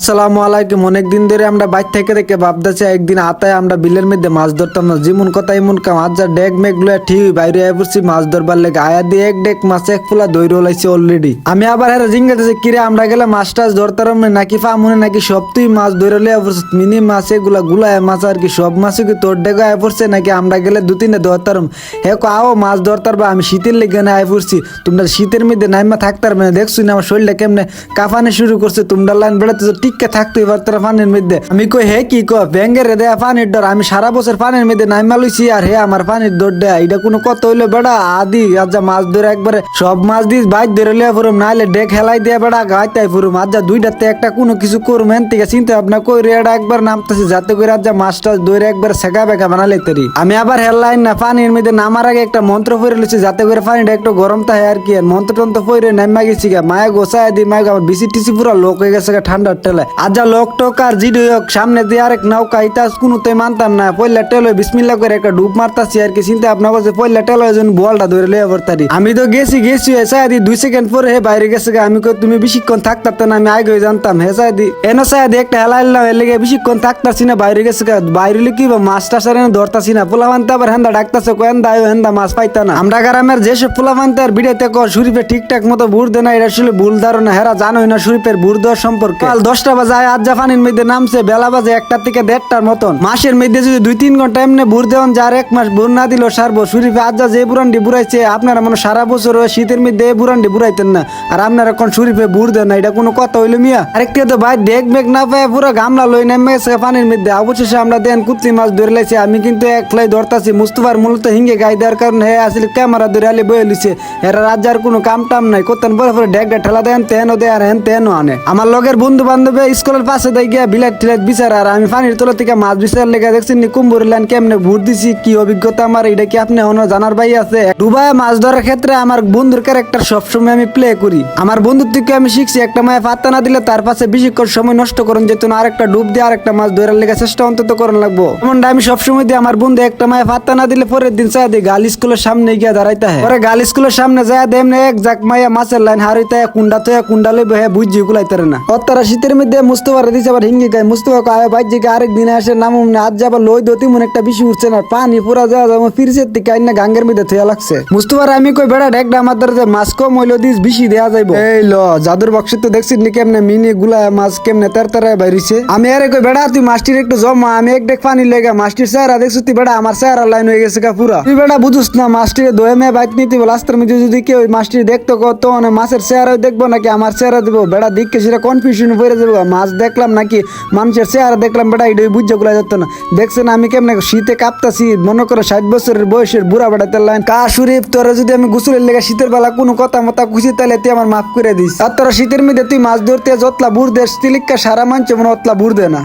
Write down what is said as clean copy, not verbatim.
আসসালামু আলাইকুম। অনেকদিন ধরে আমরা বাইর থেকে থেকে ভাবতেছি একদিন আতায় আমরা বিলের মধ্যে মাছ ধরতাম না, যেমন কথা এমন কাম। আজ যা ডেক মেঘগুলো ঠিক বাইরে পড়ছি মাছ ধরবার লেগে, আয়া দিয়ে এক ডেক মাছ এক ফুলা দৈর লাইছে অলরেডি। আমি আবার হ্যাঁ জিঙ্গাতেছি কিরে আমরা গেলে মাছ টাছ ধরতাম নাকি ফামুনে নাকি সব তুই মাছ ধরে লিয়া পড়ছিস, মিনি মাছ এগুলা গুলায় মাছ আর কি সব মাছই কি তোর ডেকে আয় পড়ছে নাকি আমরা গেলে দু তিনটা ধরতাম। হে আও মাছ ধরতার বা আমি শীতের লেগে না আয় পড়ছি, তোমরা শীতের মধ্যে নাইমা থাকতার মানে দেখছি না আমার শরীরটা কেমনে কাঁপানি শুরু করছে। তোমরা লাইন বেড়াতে টিক্কা থাকতো এবার তোরা পানির মধ্যে। আমি কই হে কি ব্যাঙ্গের দেয়া পানির ডর, আমি সারা বছর পানির মধ্যে নাইমা লইছি আর হে আমার পানির ডর দেয়া, এটা কোনো কত হইলো বেড়া আদি আজ যা মাছ ধরে একবারে সব মাছ দিস বাইক ধরে লিয়া ফুরুম, নাইলে ডেক হেলাই দিয়া বেড়া গাইতাই ফুরুম। আজ যা দুইটাতে একটা কোনো কিছু করুম এন থেকে চিন্তা ভাবনা কইরে এটা একবার নামতেছি যাতে করে আজ যা মাছ টাছ ধরে একবার সেকা বেকা বানালে তৈরি। আমি আবার হেলাইন না পানির মধ্যে নামার আগে একটা মন্ত্র পড়ে লইছি যাতে করে পানিটা একটু গরম থাকে আর কি। মন্ত্র টন্ত্র পড়ে নাইমা গেছি গা মায়া গোসায় দি মায়া আমার বিসি টিসি পুরো লোক হয়ে গেছে ঠান্ডার টেলে। আজ যা লোক টোক আর জিডি হোক সামনে দিয়ে আরেক নৌকা ইতাস কোনোতে মানতাম না, পয়লা টেলো বিসমিল্লা করে একটা ডুব মারতাছি আর কি। চিন্তা আপনার কাছে পয়লা টেলো যেন বলটা ধরে লিয়ে পড়তারি। আমি তো গেছি হেসাদি 2 সেকেন্ড পরে হে বাইরে গেছে গা। আমি কই তুমি বেশিক্ষণ থাকতারতে না, আমি আগে জানতাম হেসাদি এনো সাদি একটা হেলাইলাম এর লেগে বেশিক্ষণ থাকতারছি না, বাইরে গেছে গা। বাইরে কি মাছ টাছ আর ধরতাছি না, পোলাবানতে আবার হেন্দা ডাকতাছে হেন্দা আয়ো হেন্দা মাছ পাইতা না। আমরা গ্রামের যেসব পোলাবানতে আর বিড়াইতে শরীফে ঠিকঠাক মতো বুড় দে না, এটা আসলে ভুল ধারণা। হেরা জানোই না শরীফের বুড় দেওয়ার সম্পর্কে। কাল 10টা বাজে আজ যা পানির মধ্যে নামছে বেলা বাজে 1টা থেকে 1:30টার মতন। মাসের মধ্যে যদি 2-3 ঘন্টা এমনি বুড় দেওয়ান যার 1 মাস বুড় না দিল সারবো। শরীফে আজ যা যে বুড়ান্ডি বুড়াইছে আপনারা মনে সারা বছর শীতের মধ্যে বুড়ান্ডি বুড়াইতেন না, আর আপনারা এখন শরীফে বুড় দেন না, এটা কোনো কথা হইলো মিয়া? আরেকটা তো ভাই ডেক মেঘ না পায় পুরো গামলা লই নেমে গেছে পানির মধ্যে। অবশেষে আমরা দেন কুত্তি মাছ ধরে লাইছি। আমি কিন্তু এক ফ্লাই ধরতাছি মুস্তফার মূলত হিঙ্গে গাই দেওয়ার কারণে হে আসলে ক্যামেরা ধরে আলি বয়ে লিছে। এরা রাজ্যার কোনো কাম টাম নাই করতেন, পরে পরে ডেকটা ঠেলা দেন তেনও দেয় আর হেন তেনও আনে। আমার লগের বন্ধু বান্ধবে স্কুলের পাশে দেয় গিয়া বিলাট টিলাট বিচার, আর আমি পানির তলা থেকে মাছ বিচার লেগে দেখছি কুম্ভুর লাইন কেমনে ভোট দিছি, কি অভিজ্ঞতা আমার এটা কি আপনি অন্য জানার ভাই আছে? ডুবায় মাছ ধরার ক্ষেত্রে আমার বন্ধুর ক্যারেক্টার সবসময় আমি প্লে করি। আমার বন্ধুর থেকে আমি শিখছি একটা মায়ে পাত্তা না দিলে তার পাশে বেশিক্ষণ সময় নষ্ট করুন যেত না, আরেকটা ডুব দিয়ে আরেকটা মাছ ধরার লেগে চেষ্টা অন্তত করুন লাগবো। এমনটা আমি সবসময় দিয়ে আমার বন্ধু একটা মায়ে পাত্তা না দিলে পরের দিন চাই দিই গার্ল স্কুলের সামনে গিয়া দাঁড়াইতে হয়। পরে গার্ল স্কুলের সামনে যায় দেমনে এক জাক মাইয়া মাছের লাইন হারিতে কুন্ডা তো কুন্ডা লইবে হে বুঝি গুলাইতারে না। অত্যারা শীতের মধ্যে মুস্তফার দিছে আবার হিঙ্গি গায় মুস্তফা আয় বাইর জিকে আরেক দিনে আসে নামুম না। আজ যাবার লই দতি মনে একটা বেশি উঠছে না, পানি পুরা যাওয়া যাবো ফিরছের থেকে আইনা গাঙ্গের মধ্যে থইয়া লাগছে। মুস্তফার আমি কই বেড়া ঢেকটা আমার দ্বারা মাছ কম হইলো দিস বেশি দেয়া যাইব। এই ল জাদুর বক্সে তো দেখছিস নি কেমনে মিনি গুলা মাছ কেমনে তারতারায় বাইরিছে। আমি আরে কই বেড়া তুই মাছটির একটু জমা, আমি এক ডেক পানি লেগা মাছটির চেহারা দেখছি তুই বেড়া আমার চেহারা লাইন হয়ে গেছে গা পুরা। তুই বেড়া বুঝুস না মাছটিরে দোয়ে মেয়ে বাইক নিতে বল আস্তার মধ্যে যদি কেউ মাছটি দেখতো কত মানে মাছের চেহারা দেখবো নাকি আমার চেহারা দেবো বেড়া দিককে সেটা কনফিউশন হয়ে যাবো। মাছ দেখলাম নাকি মানুষের চেহারা দেখলাম বেড়া এটাই বুঝে গুলা যেত না। দেখছেন আমি কেমনে শীতে কাঁপতাছি, মনে করে 60 বছরের বয়সের বুড়া বেড়াতে লাইন কা শরীফ তোরা যদি আমি গোসলের লেগে শীতের বেলা কোনো কথা মতা খুশি তাহলে তুই আমার মাফ করে দিস। আর তোরা শীতের মধ্যে তুই মাছ ধরতে যতলা বুড় দেশ তিলিকা সারা মানছে মনে অতলা বুড় দে না।